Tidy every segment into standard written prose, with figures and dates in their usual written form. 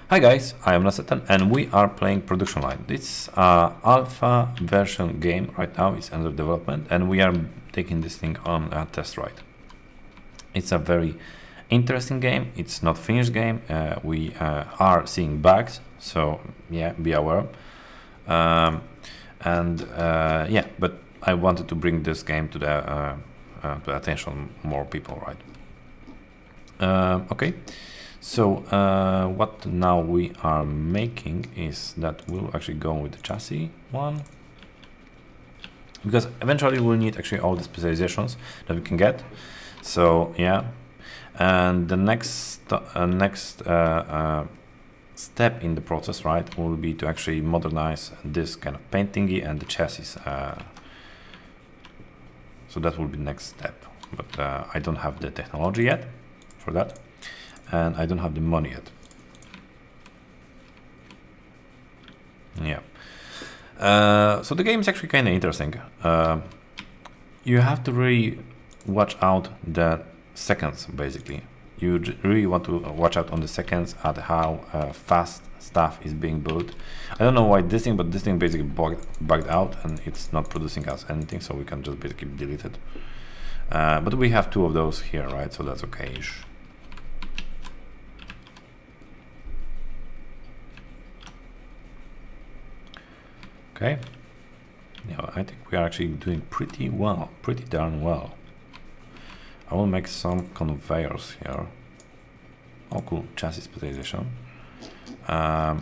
Hi guys, I am Nasetan and we are playing Production Line. It's an alpha version game right now, it's under development and we are taking this thing on a test ride. It's a very interesting game, it's not finished game, we are seeing bugs, so yeah, be aware. Yeah, but I wanted to bring this game to the attention more people, right? Okay. So what now we are making is that we'll actually go with the chassis one, because eventually we'll need actually all the specializations that we can get. So yeah, and the next step in the process, right, will be to actually modernize this kind of paint thingy and the chassis. So that will be the next step, but I don't have the technology yet for that. And I don't have the money yet. Yeah. So the game is actually kind of interesting. You have to really watch out the seconds, basically. You really want to watch out on the seconds at how fast stuff is being built. I don't know why this thing, but this thing basically bugged out and it's not producing us anything, so we can just basically delete it. But we have two of those here, right? So that's okay-ish. Okay, yeah, I think we are actually doing pretty well, pretty darn well. I will make some conveyors here. Oh, cool, chassis specialization. I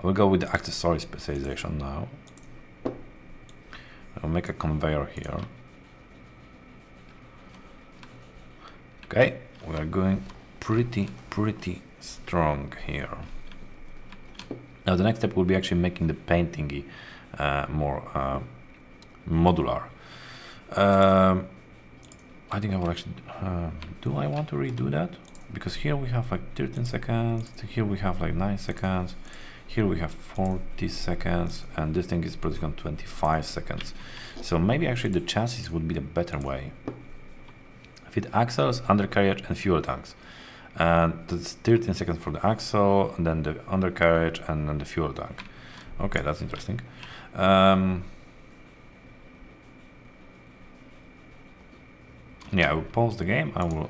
will go with the accessory specialization now. I'll make a conveyor here. Okay, we are going pretty strong here. Now the next step will be actually making the paint thingy more modular. I think I will actually, do I want to redo that? Because here we have like 13 seconds, here we have like 9 seconds, here we have 40 seconds, and this thing is producing on 25 seconds. So maybe actually the chassis would be the better way. Fit axles, undercarriage and fuel tanks. And that's 13 seconds for the axle, and then the undercarriage, and then the fuel tank. Okay, that's interesting. Yeah, I will pause the game. I will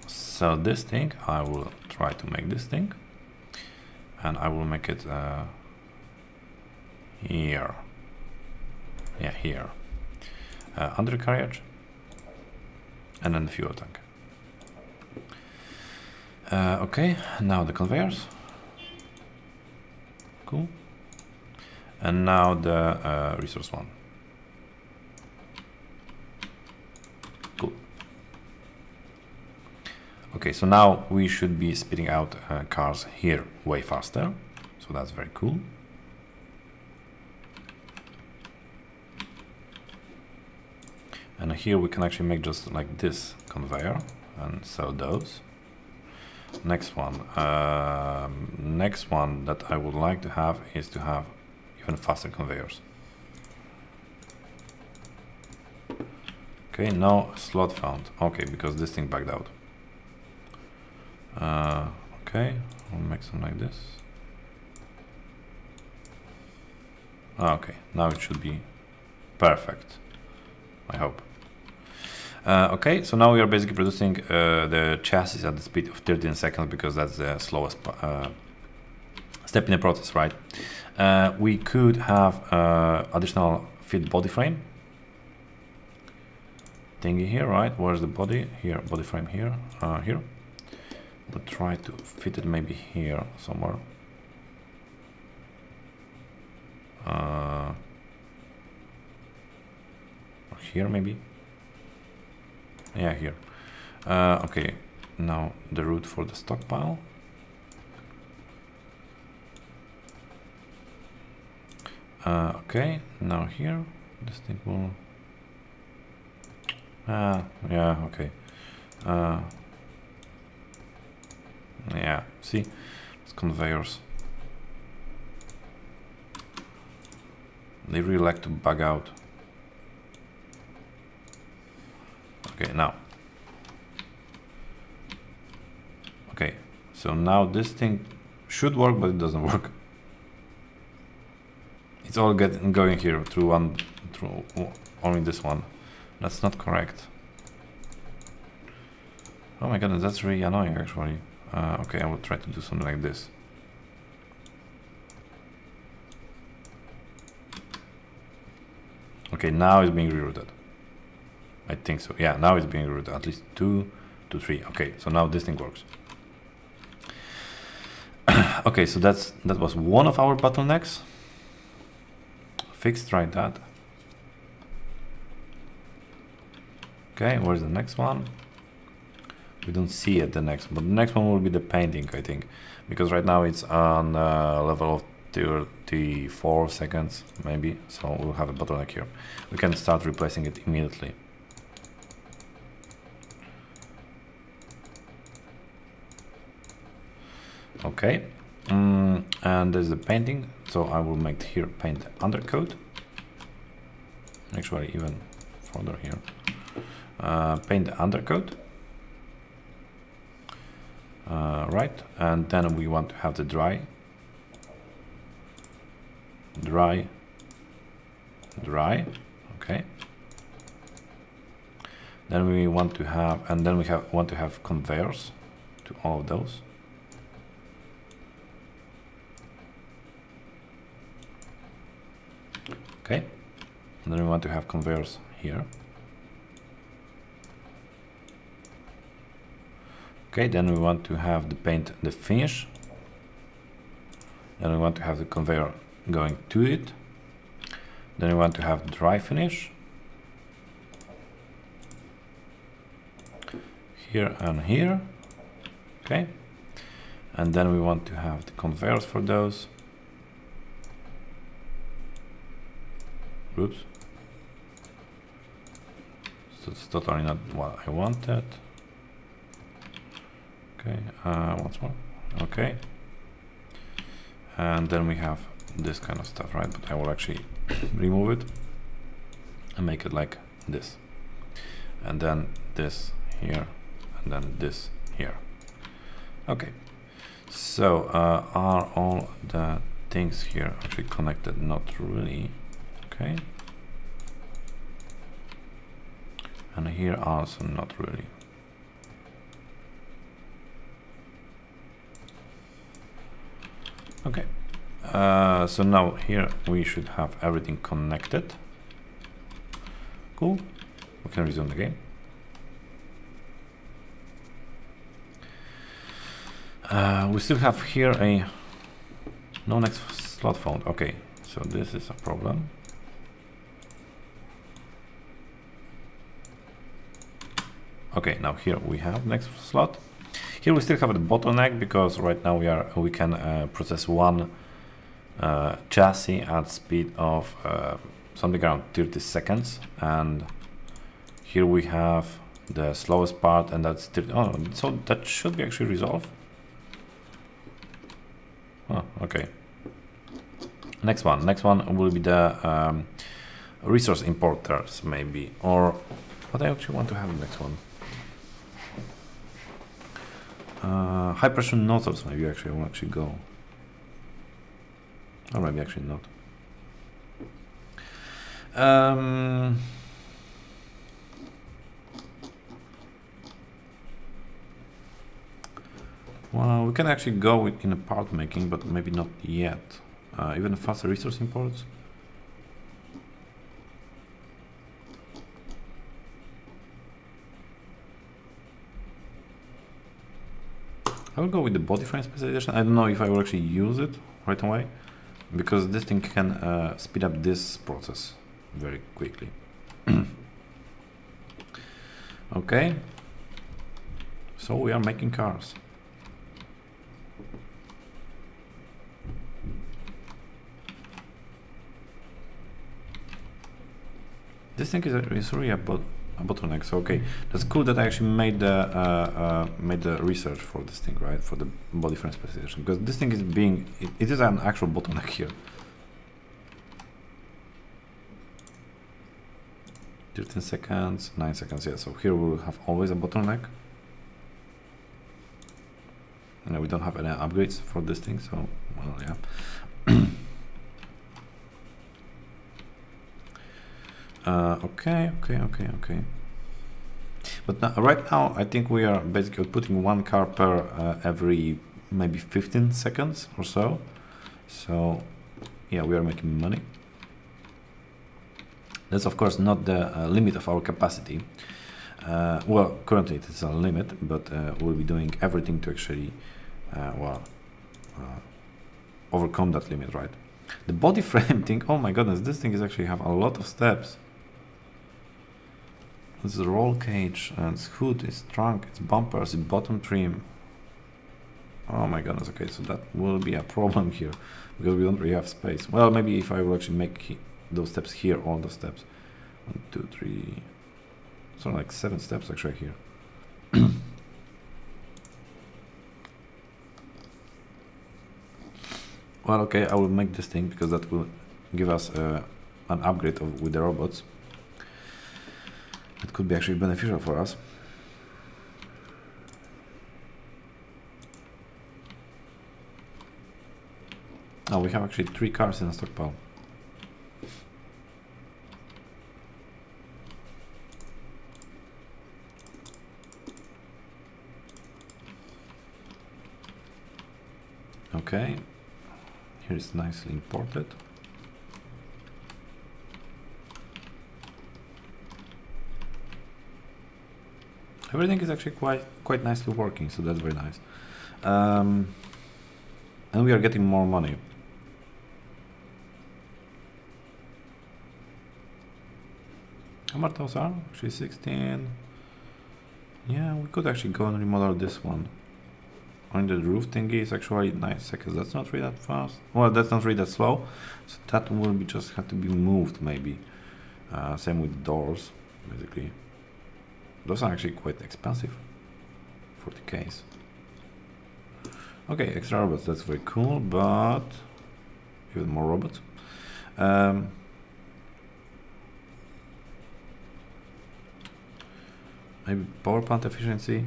sell this thing. I will try to make this thing, and I will make it here. Yeah, here. Undercarriage, and then the fuel tank. Okay, now the conveyors. Cool. And now the resource one. Cool. Okay, so now we should be spitting out cars here way faster. So that's very cool. And here we can actually make just like this conveyor and sell those. Next one that I would like to have is to have even faster conveyors. Okay, no slot found. Okay, because this thing backed out. Okay, I'll make some like this. Okay, now it should be perfect, I hope. Okay, so now we are basically producing the chassis at the speed of 13 seconds because that's the slowest step in the process, right? We could have additional fit body frame thingy here, right? Where's the body? Here, body frame here, here. We'll try to fit it maybe here somewhere. Or here maybe. Yeah, here. Okay, now the route for the stockpile. Okay, now here, this thing will... yeah, okay. Yeah, see, it's conveyors. They really like to bug out. Okay, now Okay, so now this thing should work, but it doesn't work. It's all going here through only this one. That's not correct. Oh my goodness, that's really annoying actually. Okay, I will try to do something like this. Okay, now it's being rerouted. I think so. Yeah, now it's being rerouted. At least 2 to 3. Okay, so now this thing works. Okay, so that was one of our bottlenecks. Fixed, try that. Okay, where's the next one? We don't see it, the next one, but the next one will be the painting, I think, because right now it's on level of 34 seconds, maybe, so we'll have a bottleneck here. We can start replacing it immediately. Okay, and there's the painting, so I will make here paint undercoat. Actually, even further here. Paint the undercoat. Right, and then we want to have the dry, okay. Then we want to have, and then we want to have conveyors to all of those. Okay, and then we want to have conveyors here. Okay, then we want to have the paint, the finish. Then we want to have the conveyor going to it. Then we want to have dry finish. Here and here. Okay. And then we want to have the conveyors for those. Oops. So it's totally not what I wanted. Okay, once more. Okay. And then we have this kind of stuff, right? But I will actually remove it and make it like this. And then this here, and then this here. Okay. So, are all the things here actually connected? Not really. Okay. And here also not really. Okay, so now here we should have everything connected. Cool, we can resume the game. We still have here a no next slot found. Okay, so this is a problem. Okay, now here we have next slot. Here we still have the bottleneck because right now we can process one chassis at speed of something around 30 seconds, and here we have the slowest part, and that's 30. Oh, so that should be actually resolved. Oh, okay. Next one will be the resource importers, maybe, or what I actually want to have the next one. High pressure nozzles, maybe actually I will actually go. Or maybe actually not. Well, we can actually go in a part making, but maybe not yet. Even faster resource imports. I will go with the body frame specialization. I don't know if I will actually use it right away, because this thing can speed up this process very quickly. Okay, so we are making cars. This thing is really a bottleneck. So okay, that's cool that I actually made the research for this thing, right? For the body frame specification, because this thing is being it is an actual bottleneck here. 13 seconds, 9 seconds. Yeah. So here we will have always a bottleneck. We don't have any upgrades for this thing, so well, yeah. Okay. But now, right now, I think we are basically putting one car per every maybe 15 seconds or so. So yeah, we are making money. That's of course not the limit of our capacity. Well, currently it is a limit, but we'll be doing everything to actually, overcome that limit, right? The body frame thing, oh my goodness, this thing is actually have a lot of steps. It's a roll cage, and it's hood, it's trunk, it's bumpers, it's bottom trim. Oh my goodness, okay, so that will be a problem here, because we don't really have space. Well, maybe if I will actually make those steps here, all the steps. 1, 2, 3, so like 7 steps actually here. Well, okay, I will make this thing because that will give us an upgrade with the robots. It could be actually beneficial for us. Oh, we have actually 3 cars in a stockpile. Okay, here is nicely imported. Everything is actually quite nicely working, so that's very nice. And we are getting more money. How much those are? Actually 16. Yeah, we could actually go and remodel this one. On the roof thingy is actually 9 seconds. That's not really that fast. Well, that's not really that slow. So that will be just have to be moved maybe. Same with doors, basically. Those are actually quite expensive for the case. Okay, extra robots, that's very cool, but even more robots. Maybe power plant efficiency.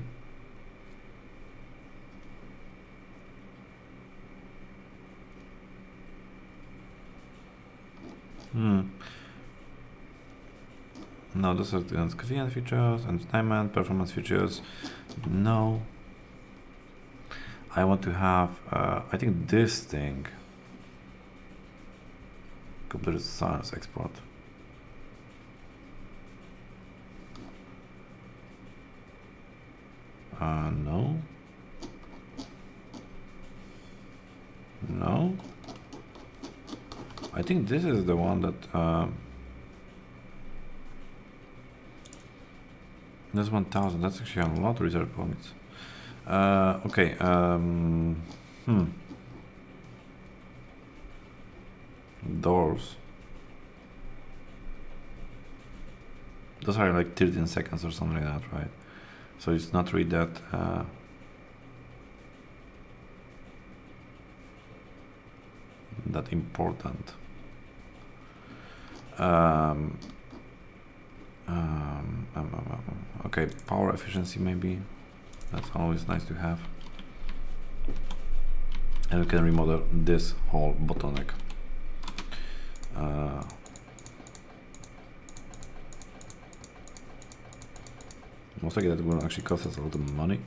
No, those are the convenience features, entertainment, performance features. No. I want to have, I think this thing. Computer science export. No. No. I think this is the one that, that's 1000. That's actually a lot of reserve points. Okay. Doors. Those are like 13 seconds or something like that, right? So it's not really that. That important. Okay, power efficiency maybe. That's always nice to have. And we can remodel this whole bottleneck. Most likely that will actually cost us a lot of money.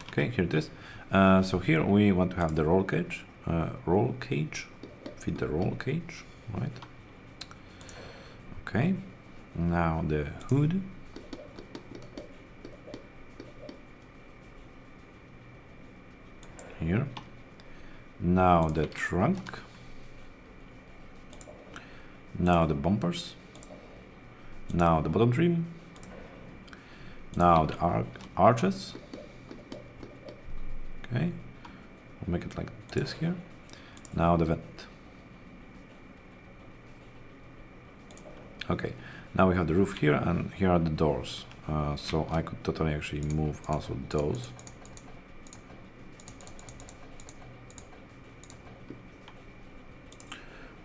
Okay, here it is. So here we want to have the roll cage. Fit the roll cage, right? Okay. Now the hood. Here. Now the trunk. Now the bumpers. Now the bottom trim. Now the arches. Okay. We'll make it like this here. Now the vent. Okay. Now we have the roof here, and here are the doors. So I could totally actually move also those.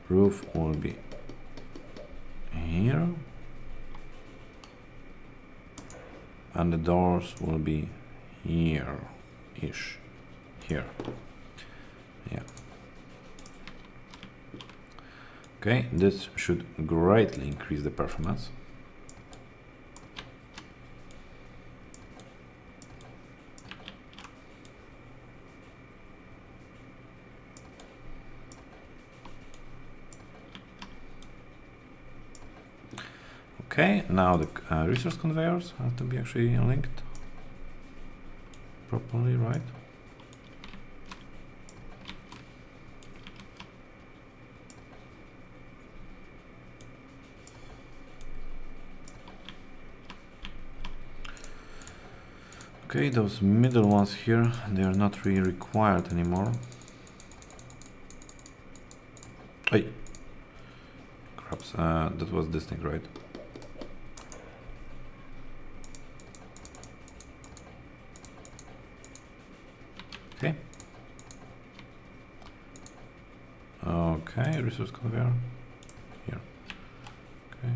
Roof will be here. And the doors will be here-ish. Here. Yeah. Okay, this should greatly increase the performance. Okay, now the resource conveyors have to be actually linked properly, right? Okay, those middle ones here, they are not really required anymore. Hey, craps, that was this thing, right? Okay. Okay, resource conveyor here. Okay,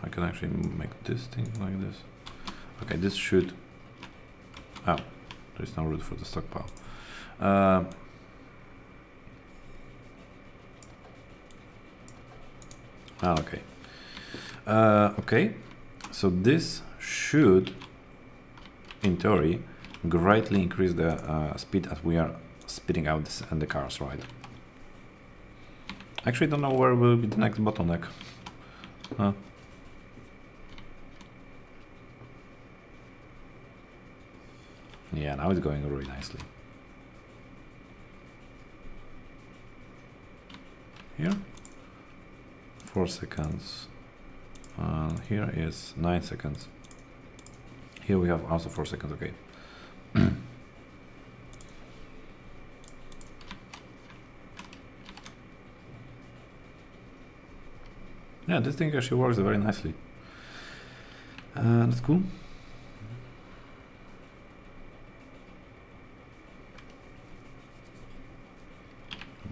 I can actually make this thing like this. Okay, this should. Oh, there is no route for the stockpile. Okay. Okay, so this should, in theory, greatly increase the speed as we are speeding out this and the cars, right? Actually, don't know where will be the next bottleneck. Yeah, now it's going really nicely. Here, 4 seconds. Here is 9 seconds. Here we have also 4 seconds, okay. Yeah, this thing actually works very nicely. That's cool.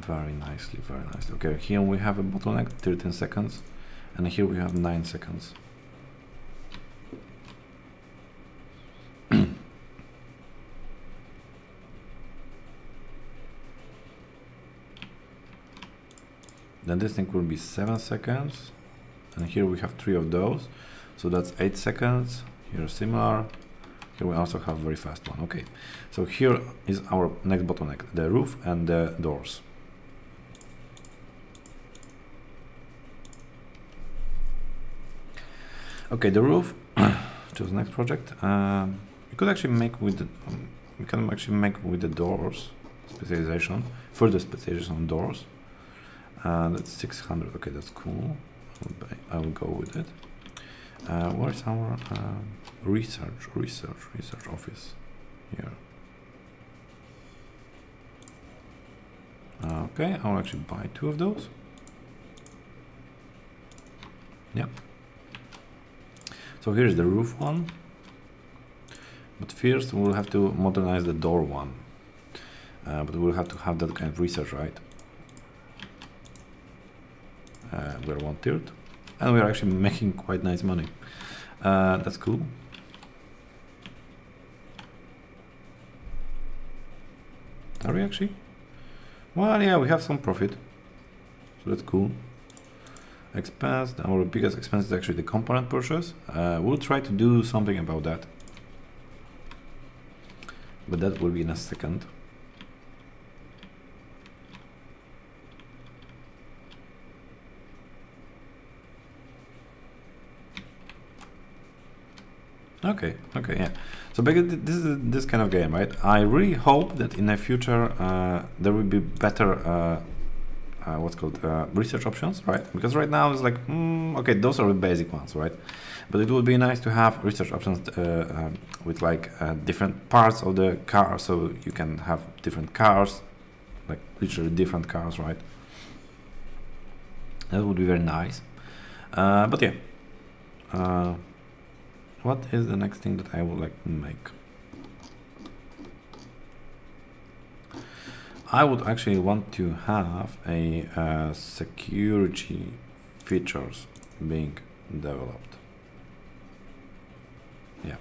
Very nicely, very nicely. Okay, here we have a bottleneck, 13 seconds, and here we have 9 seconds. Then this thing will be 7 seconds, and here we have 3 of those, so that's 8 seconds. Here similar. Here we also have a very fast one. Okay, so here is our next bottleneck, the roof and the doors. Okay, the roof. Choose next project. We could actually make with the we can actually make with the doors specialization, further specialization on doors. That's 600. Okay, that's cool. I will go with it. Where's our research office? Here. Okay, I'll actually buy 2 of those. Yeah. So here's the roof one. But first we'll have to modernize the door one. But we'll have to have that kind of research, right? We're 1/3, and we're actually making quite nice money. That's cool. Are we actually? Well, yeah, we have some profit, so that's cool. Expense, our biggest expense is actually the component purchase. We'll try to do something about that, but that will be in a second. Okay, yeah. So basically, this is this kind of game, right? I really hope that in the future there will be better what's called research options, right? Because right now it's like, okay, those are the basic ones, right? But it would be nice to have research options with like different parts of the car, so you can have different cars, like literally different cars, right? That would be very nice. But yeah. What is the next thing that I would like to make? I would actually want to have a security features being developed. Yeah.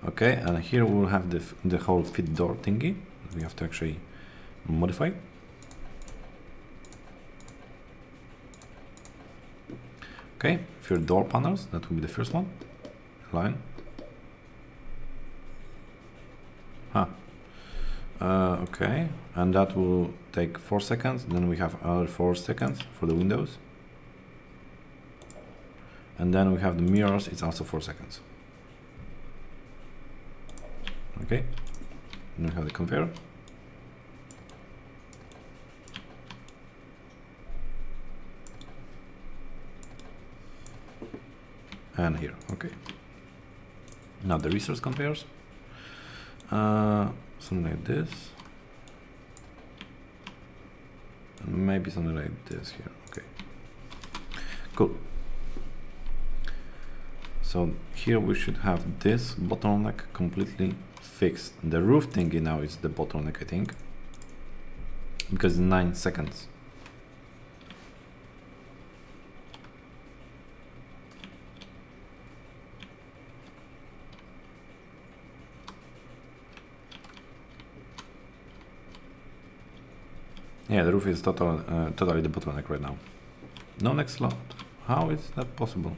Okay, and here we'll have the whole fit door thingy. We have to actually modify. Okay, for door panels, that will be the first one. Line. Okay, and that will take 4 seconds. Then we have another 4 seconds for the windows. And then we have the mirrors, it's also 4 seconds. Okay, then we have the conveyor. And here, okay. Now the resource conveyors. Something like this. And maybe something like this here, okay. Cool. So here we should have this bottleneck completely fixed. The roof thingy now is the bottleneck, I think, because 9 seconds. Yeah, the roof is totally the bottleneck right now. No next slot. How is that possible?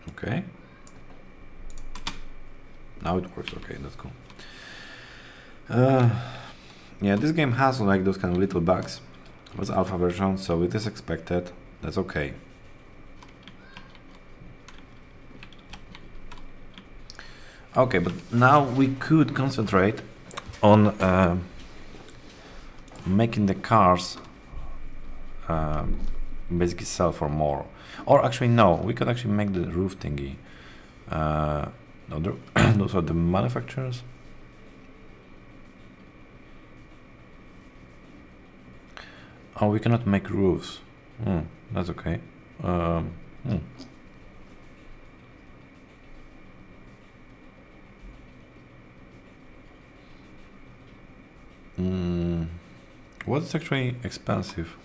Okay. Now it works. Okay, that's cool. Yeah, this game has like those kind of little bugs. It was alpha version, so it is expected. That's okay. Okay, but now we could concentrate on making the cars basically sell for more. Or actually, no, we could actually make the roof thingy. No, those are the manufacturers. Oh, we cannot make roofs. That's okay. What's actually expensive?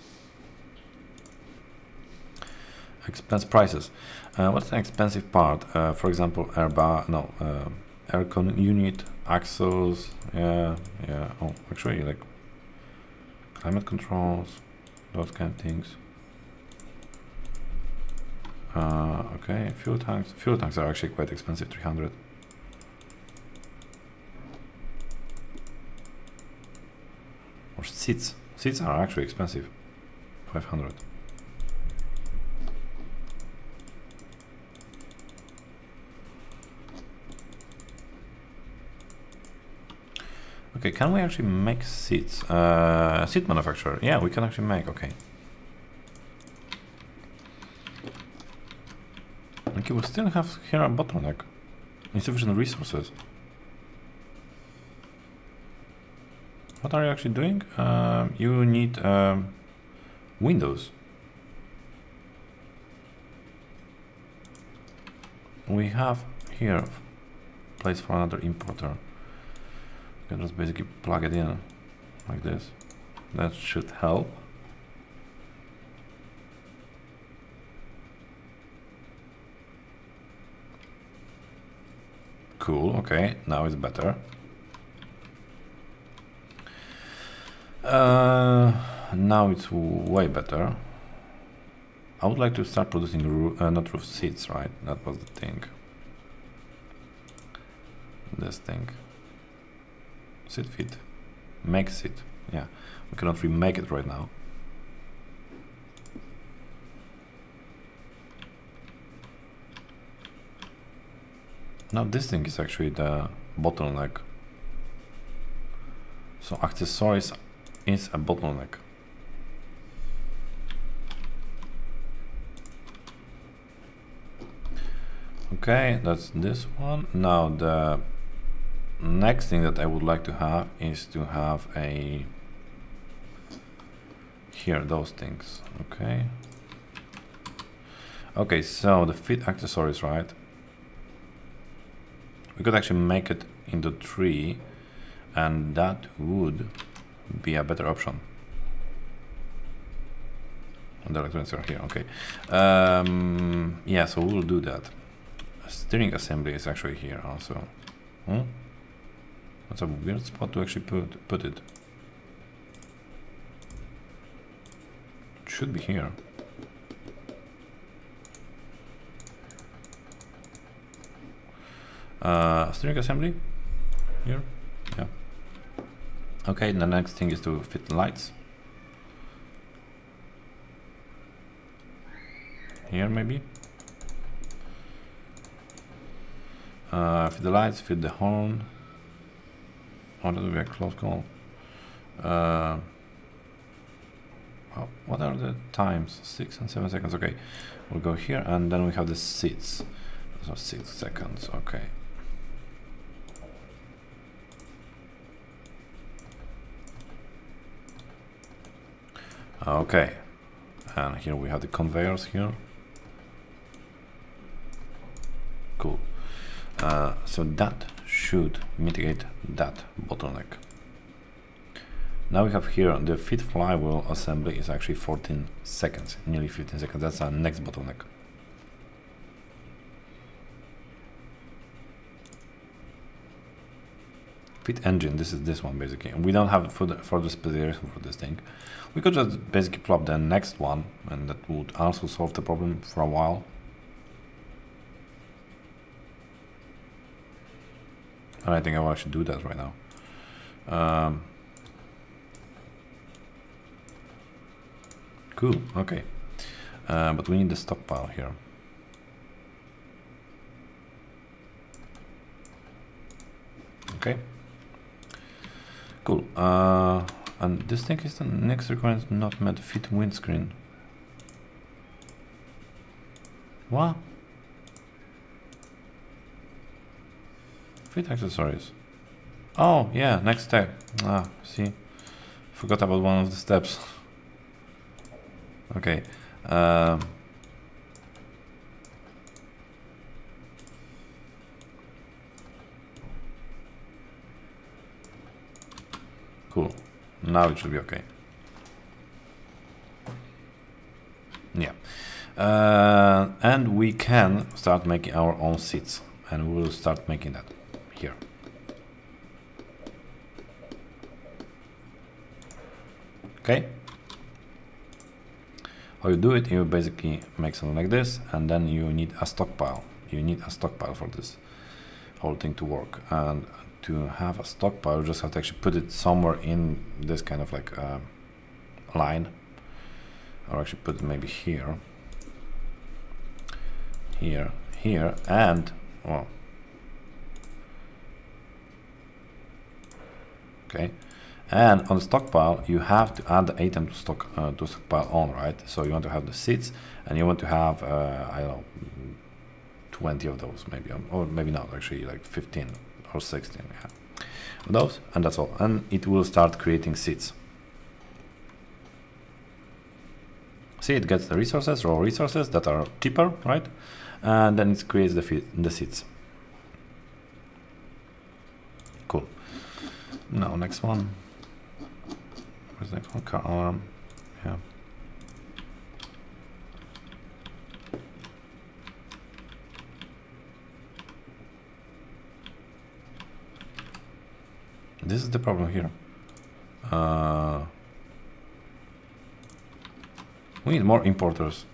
Expense prices. What's the expensive part? For example, aircon unit, axles. Yeah. Oh, actually, like climate controls, those kind of things. Okay, fuel tanks. Fuel tanks are actually quite expensive, 300. Or seats. Seats are actually expensive, 500. Okay, can we actually make seats? Seat manufacturer. Yeah, we can actually make, okay. Okay, we still have here a bottleneck. Insufficient resources. What are you actually doing? You need windows. We have here place for another importer. You can just basically plug it in like this. That should help. Cool, okay, now it's better. Now it's way better. I would like to start producing not roof seats, right? That was the thing. This thing. Seat fit. Make seat. Yeah, we cannot remake it right now. Now this thing is actually the bottleneck. So accessories is a bottleneck. Okay, that's this one. Now the next thing that I would like to have is to have a here those things. Okay, so the fit accessories, right? We could actually make it into 3, and that would be a better option. And the electronics are here, okay. Yeah, so we'll do that. Steering assembly is actually here also. That's a weird spot to actually put it. It should be here. Steering assembly here. Yeah. Okay, the next thing is to fit the lights. Here maybe. Fit the lights, fit the horn. Oh, that would be a close call. Well, what are the times? 6 and 7 seconds. Okay, we'll go here, and then we have the seats. So 6 seconds. Okay. Okay, and here we have the conveyors here. Cool. So that should mitigate that bottleneck. Now we have here the fit flywheel assembly is actually 14 seconds, nearly 15 seconds. That's our next bottleneck. Fit engine, this is this one basically. We don't have for the specification for this thing. We could just basically plop the next one, and that would also solve the problem for a while. And I think I will actually do that right now. Cool, okay. But we need the stockpile here. Okay. Cool. And this thing is the next requirement not met. Fit windscreen. What? Fit accessories. Oh, yeah, next step. Ah, see. Forgot about one of the steps. Okay. Cool. Now it should be okay. Yeah. And we can start making our own seats, and we will start making that here. Okay. How you do it, you basically make something like this, and then you need a stockpile. You need a stockpile for this whole thing to work. And to have a stockpile, you just have to actually put it somewhere in this kind of like line, or actually put it maybe here, here, here, and well, okay. And on the stockpile, you have to add the item to stockpile on, right? So you want to have the seats, and you want to have I don't know, 20 of those maybe, or maybe not, actually like 15 or 16, yeah, those, and that's all. And it will start creating seats. See, it gets the resources, raw resources that are cheaper, right? And then it creates the seats. Cool. Now next one. Where's the next one? Car alarm. Yeah. This is the problem here. We need more importers,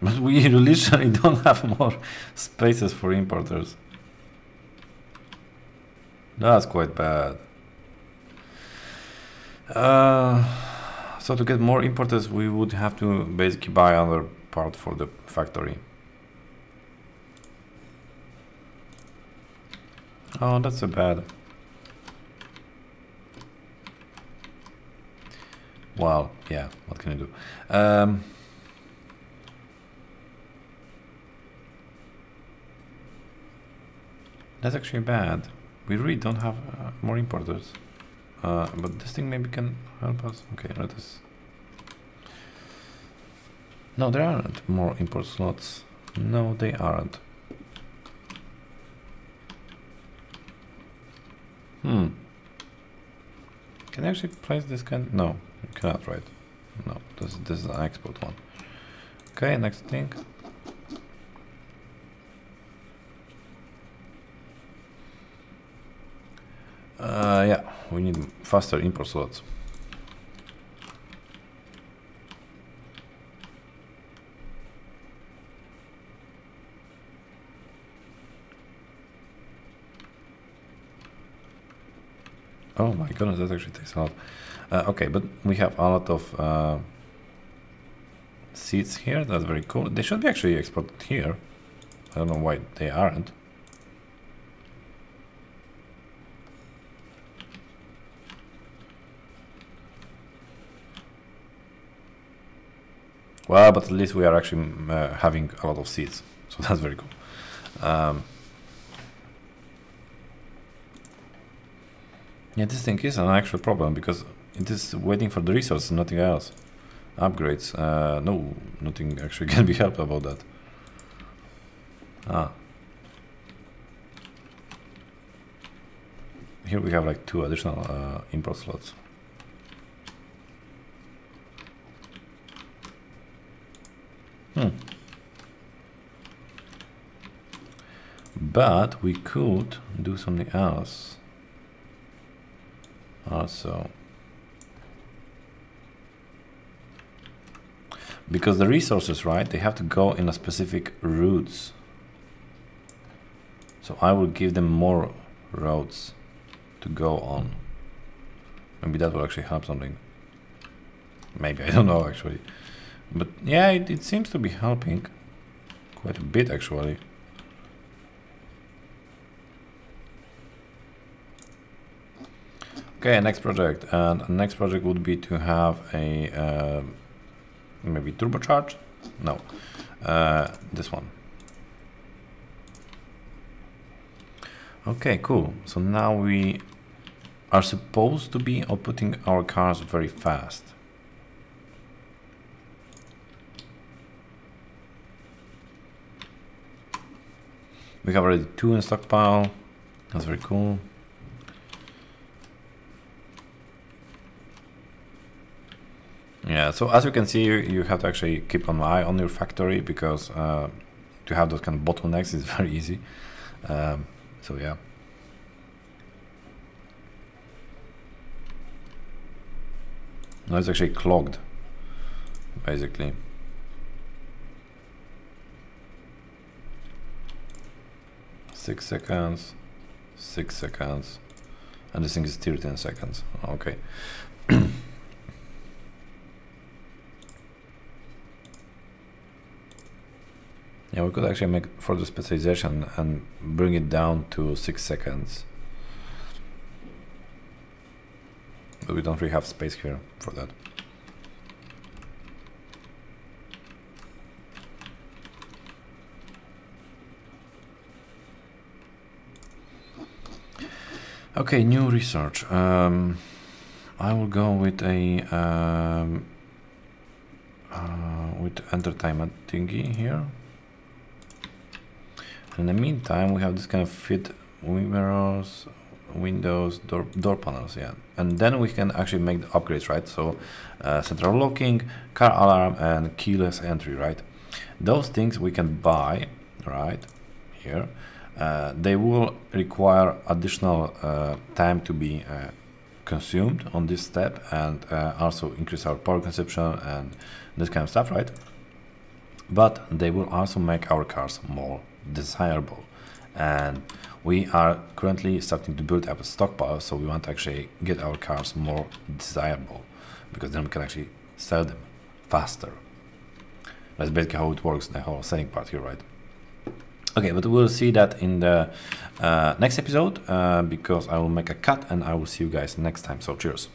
but we literally don't have more spaces for importers. That's quite bad. So to get more importers, we would have to basically buy another part for the factory. Oh, that's so bad. Well, yeah, what can you do? That's actually bad. We really don't have more importers. But this thing maybe can help us. Okay, let us. No, there aren't more import slots. No, they aren't. Can you actually place this kind? No, you cannot, right? No, this is an export one. Okay, next thing. Yeah, we need faster import slots. Oh my goodness, that actually takes a lot. Okay, but we have a lot of seats here. That's very cool. They should be actually exported here. I don't know why they aren't. Well, but at least we are actually having a lot of seats, so that's very cool. Yeah, this thing is an actual problem because it is waiting for the resource, nothing else. Upgrades, no, nothing actually can be helped about that. Here we have like 2 additional import slots. But we could do something else also, because the resources, right, they have to go in a specific routes. So I will give them more roads to go on. Maybe that will actually help something. Maybe, I don't know actually. But yeah, it seems to be helping quite a bit actually. Okay, next project. And next project would be to have a maybe turbocharge? No, this one. Okay, cool. So now we are supposed to be outputting our cars very fast. We have already 2 in stockpile. That's very cool. Yeah, so as you can see, you have to actually keep an eye on your factory because to have those kind of bottlenecks is very easy. So yeah. Now it's actually clogged, basically. Six seconds, 6 seconds, and this thing is 13 seconds. Okay. Yeah, we could actually make further specialization and bring it down to 6 seconds. But we don't really have space here for that. Okay, new research. I will go with a with entertainment thingy here. In the meantime, we have this kind of fit mirrors, windows, door panels, yeah. And then we can actually make the upgrades, right? So central locking, car alarm, and keyless entry, right? Those things we can buy, right, here. They will require additional time to be consumed on this step, and also increase our power consumption and this kind of stuff, right? But they will also make our cars more desirable, and we are currently starting to build up a stockpile, so we want to actually get our cars more desirable, because then we can actually sell them faster. That's basically how it works, the whole selling part here, right? Okay, but we'll see that in the next episode, because I will make a cut and I will see you guys next time. So cheers.